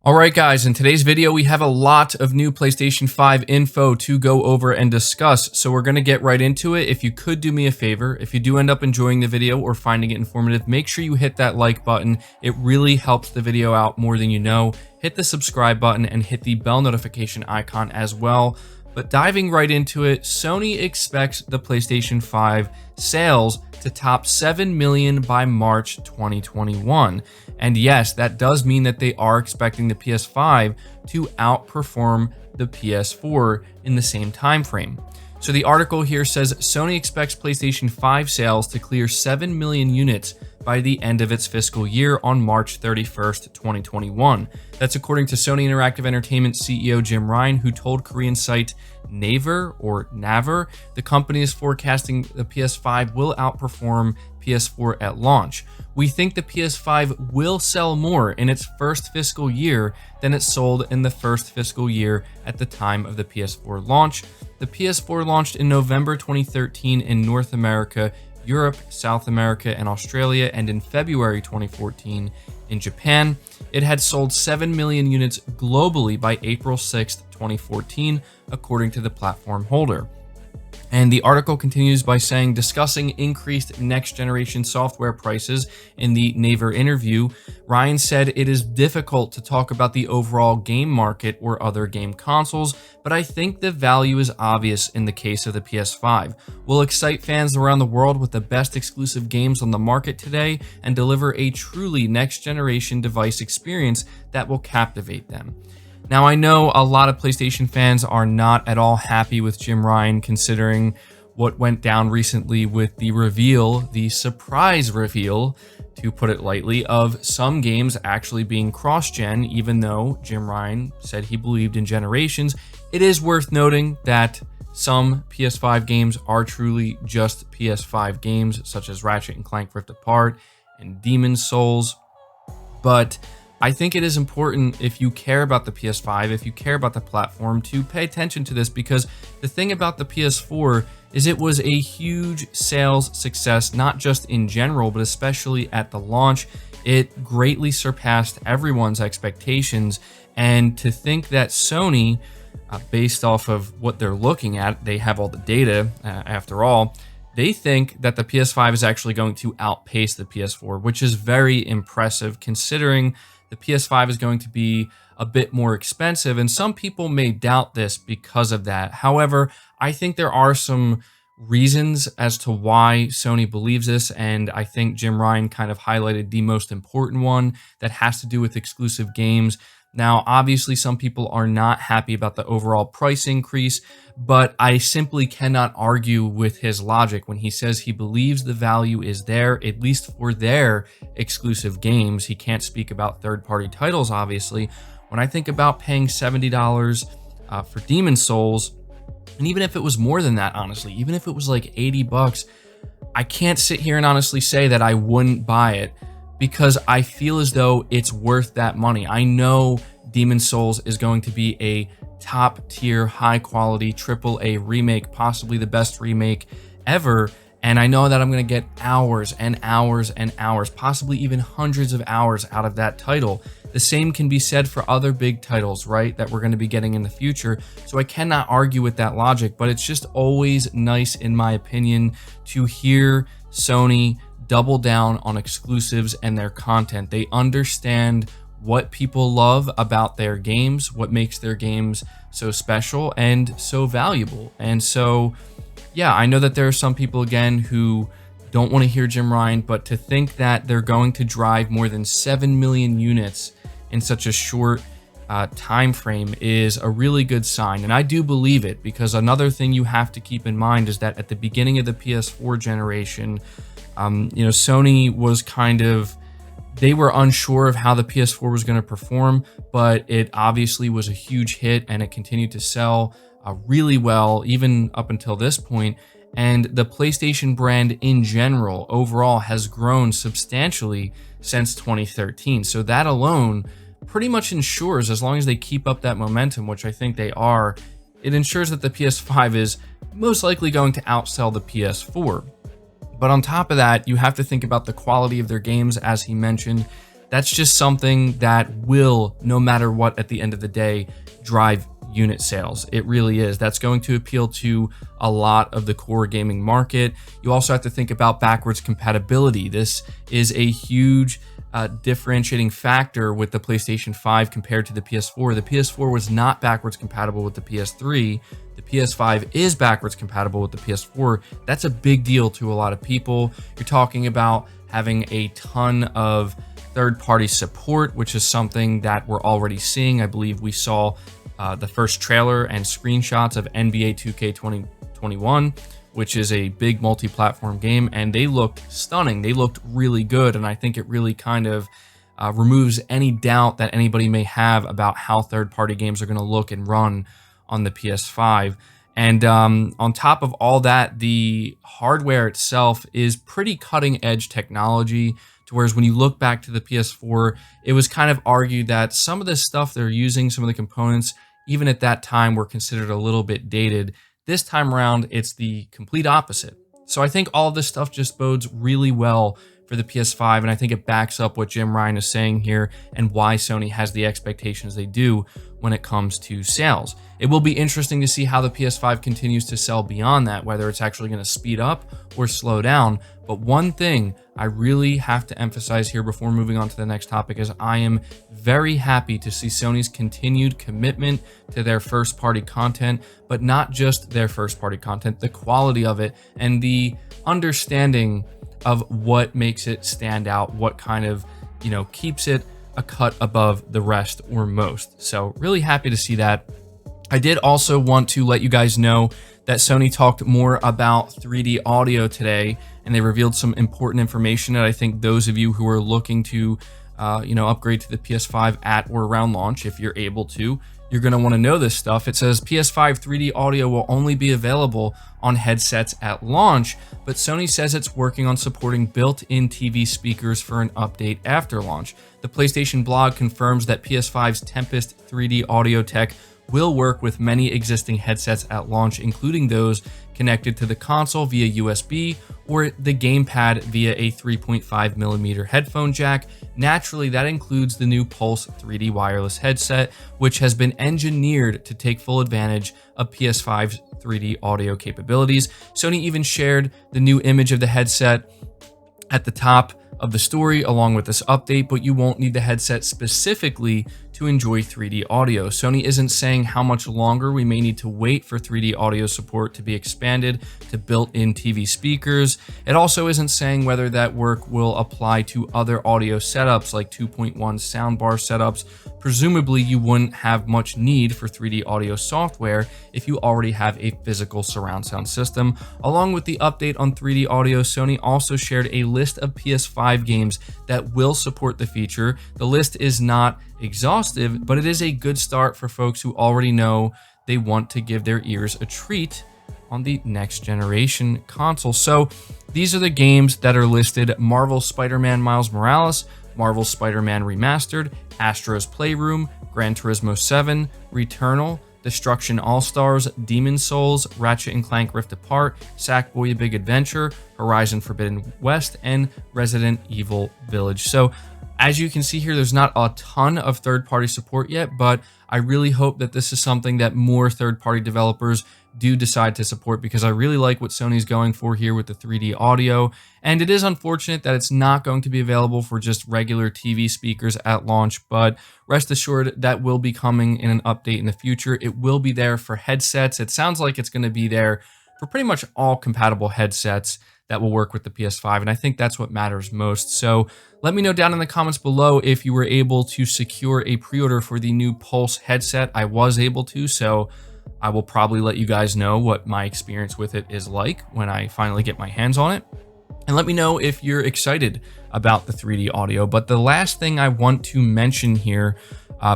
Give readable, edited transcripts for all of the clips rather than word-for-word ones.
Alright guys, in today's video we have a lot of new PlayStation 5 info to go over and discuss, so we're going to get right into it. If you could do me a favor, if you do end up enjoying the video or finding it informative, make sure you hit that like button. It really helps the video out more than you know. Hit the subscribe button and hit the bell notification icon as well. But diving right into it, Sony expects the PlayStation 5 sales to top 7 million by March 2021. And yes, that does mean that they are expecting the PS5 to outperform the PS4 in the same time frame. So the article here says Sony expects PlayStation 5 sales to clear 7 million units by the end of its fiscal year on March 31st, 2021. That's according to Sony Interactive Entertainment CEO Jim Ryan, who told Korean site Naver, the company is forecasting the PS5 will outperform PS4 at launch. We think the PS5 will sell more in its first fiscal year than it sold in the first fiscal year at the time of the PS4 launch. The PS4 launched in November 2013 in North America, Europe, South America, and Australia, and in February 2014 in Japan. It had sold 7 million units globally by April 6th, 2014, according to the platform holder. And the article continues by saying, discussing increased next-generation software prices in the Naver interview, Ryan said it is difficult to talk about the overall game market or other game consoles, but I think the value is obvious in the case of the PS5. We'll excite fans around the world with the best exclusive games on the market today and deliver a truly next-generation device experience that will captivate them. Now, I know a lot of PlayStation fans are not at all happy with Jim Ryan, considering what went down recently with the surprise reveal, to put it lightly, of some games actually being cross-gen, even though Jim Ryan said he believed in generations. It is worth noting that some PS5 games are truly just PS5 games, such as Ratchet & Clank Rift Apart and Demon's Souls, but I think it is important, if you care about the PS5, if you care about the platform, to pay attention to this, because the thing about the PS4 is it was a huge sales success, not just in general, but especially at the launch. It greatly surpassed everyone's expectations, and to think that Sony, based off of what they're looking at, they have all the data after all, they think that the PS5 is actually going to outpace the PS4, which is very impressive considering the PS5 is going to be a bit more expensive, and some people may doubt this because of that. However, I think there are some reasons as to why Sony believes this, and I think Jim Ryan kind of highlighted the most important one that has to do with exclusive games. Now, obviously, some people are not happy about the overall price increase, but I simply cannot argue with his logic when he says he believes the value is there, at least for their exclusive games. He can't speak about third-party titles, obviously. When I think about paying $70 for Demon's Souls, and even if it was more than that, honestly, even if it was like 80 bucks, I can't sit here and honestly say that I wouldn't buy it, because I feel as though it's worth that money. I know Demon's Souls is going to be a top tier, high quality AAA remake, possibly the best remake ever. And I know that I'm going to get hours and hours and hours, possibly even hundreds of hours out of that title. The same can be said for other big titles, right, that we're going to be getting in the future. So I cannot argue with that logic, but it's just always nice, in my opinion, to hear Sony double down on exclusives and their content. They understand what people love about their games, what makes their games so special and so valuable. And so, yeah, I know that there are some people, again, who don't want to hear Jim Ryan, but to think that they're going to drive more than 7 million units in such a short time frame is a really good sign. And I do believe it, because another thing you have to keep in mind is that at the beginning of the PS4 generation, Sony was they were unsure of how the PS4 was going to perform, but it obviously was a huge hit and it continued to sell really well, even up until this point. And the PlayStation brand in general, overall, has grown substantially since 2013. So that alone pretty much ensures, as long as they keep up that momentum, which I think they are, it ensures that the PS5 is most likely going to outsell the PS4. But on top of that, you have to think about the quality of their games, as he mentioned, That's just something that will, no matter what, at the end of the day, drive unit sales. It really is. That's going to appeal to a lot of the core gaming market. You also have to think about backwards compatibility. This is a huge differentiating factor with the PlayStation 5 compared to the PS4. The PS4 was not backwards compatible with the PS3. The PS5 is backwards compatible with the PS4. That's a big deal to a lot of people. You're talking about having a ton of third-party support, which is something that we're already seeing. I believe we saw the first trailer and screenshots of NBA 2K21, which is a big multi-platform game, and they looked stunning. They looked really good, and I think it really kind of removes any doubt that anybody may have about how third-party games are going to look and run on the PS5. And on top of all that, the hardware itself is pretty cutting-edge technology, to whereas when you look back to the PS4, it was kind of argued that some of the stuff they're using, some of the components, even at that time, were considered a little bit dated. This time around, it's the complete opposite. So I think all of this stuff just bodes really well for the PS5, and I think it backs up what Jim Ryan is saying here and why Sony has the expectations they do when it comes to sales. It will be interesting to see how the PS5 continues to sell beyond that, whether it's actually going to speed up or slow down. But one thing I really have to emphasize here before moving on to the next topic is I am very happy to see Sony's continued commitment to their first-party content, but not just their first-party content, the quality of it and the understanding of what makes it stand out, what kind of, keeps it a cut above the rest or most. So really happy to see that. I did also want to let you guys know that Sony talked more about 3D audio today, and they revealed some important information that I think those of you who are looking to, upgrade to the PS5 at or around launch, if you're able to, you're going to want to know this stuff. It says PS5 3D audio will only be available on headsets at launch, but Sony says it's working on supporting built-in TV speakers for an update after launch. The PlayStation blog confirms that PS5's Tempest 3D audio tech will work with many existing headsets at launch, including those connected to the console via USB or the gamepad via a 3.5mm headphone jack. Naturally, that includes the new Pulse 3D wireless headset, which has been engineered to take full advantage of PS5's 3D audio capabilities. Sony even shared the new image of the headset at the top of the story along with this update, but you won't need the headset specifically to enjoy 3D audio. Sony isn't saying how much longer we may need to wait for 3D audio support to be expanded to built-in TV speakers. It also isn't saying whether that work will apply to other audio setups like 2.1 soundbar setups. Presumably, you wouldn't have much need for 3D audio software if you already have a physical surround sound system. Along with the update on 3D audio, Sony also shared a list of PS5 games that will support the feature. The list is not exhaustive, but it is a good start for folks who already know they want to give their ears a treat on the next generation console. So these are the games that are listed: Marvel Spider-Man Miles Morales, Marvel Spider-Man Remastered, Astro's Playroom, Gran Turismo 7, Returnal, Destruction All-Stars, Demon Souls, Ratchet & Clank Rift Apart, Sackboy: A Big Adventure, Horizon Forbidden West, and Resident Evil Village. So as you can see here, there's not a ton of third-party support yet, but I really hope that this is something that more third-party developers do decide to support, because I really like what Sony's going for here with the 3D audio. And it is unfortunate that it's not going to be available for just regular TV speakers at launch, but rest assured that will be coming in an update in the future. It will be there for headsets. It sounds like it's going to be there for pretty much all compatible headsets that will work with the PS5, and I think that's what matters most. So let me know down in the comments below if you were able to secure a pre-order for the new Pulse headset. I was able to, so I will probably let you guys know what my experience with it is like when I finally get my hands on it. And let me know if you're excited about the 3D audio. But the last thing I want to mention here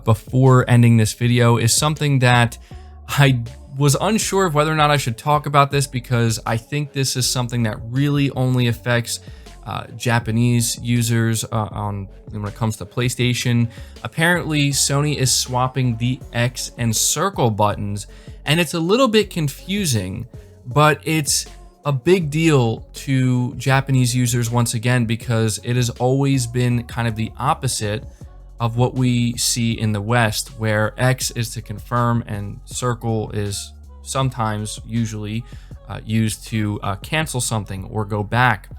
before ending this video is something that I was unsure of whether or not I should talk about this, because I think this is something that really only affects Japanese users when it comes to PlayStation. Apparently, Sony is swapping the X and Circle buttons, and it's a little bit confusing, but it's a big deal to Japanese users once again, because it has always been kind of the opposite of what we see in the West, where X is to confirm and Circle is sometimes, usually, used to cancel something or go back.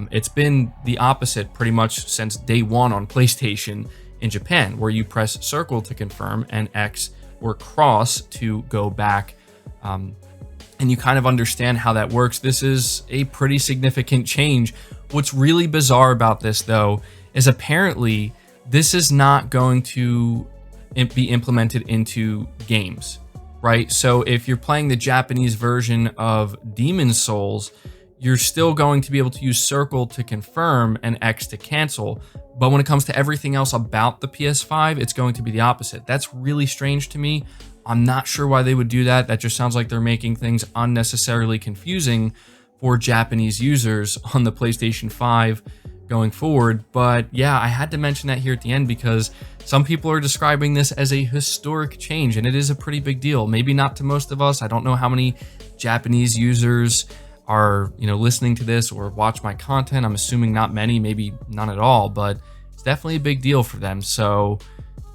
It's been the opposite pretty much since day one on PlayStation in Japan, where you press Circle to confirm and X or cross to go back. And you kind of understand how that works. This is a pretty significant change. What's really bizarre about this, though, is apparently this is not going to be implemented into games, right? So if you're playing the Japanese version of Demon's Souls, you're still going to be able to use Circle to confirm and X to cancel. But when it comes to everything else about the PS5, it's going to be the opposite. That's really strange to me. I'm not sure why they would do that. That just sounds like they're making things unnecessarily confusing for Japanese users on the PlayStation 5 going forward. But yeah, I had to mention that here at the end because some people are describing this as a historic change, and it is a pretty big deal. Maybe not to most of us. I don't know how many Japanese users are, listening to this or watch my content. I'm assuming not many, maybe none at all, but it's definitely a big deal for them. So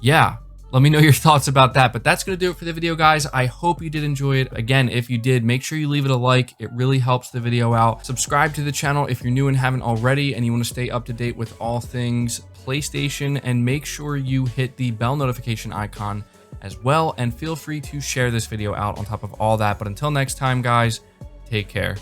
yeah, let me know your thoughts about that. But that's going to do it for the video, guys. I hope you did enjoy it. Again, if you did, make sure you leave it a like. It really helps the video out. Subscribe to the channel if you're new and haven't already, and you want to stay up to date with all things PlayStation, and make sure you hit the bell notification icon as well. And feel free to share this video out on top of all that. But until next time, guys, take care.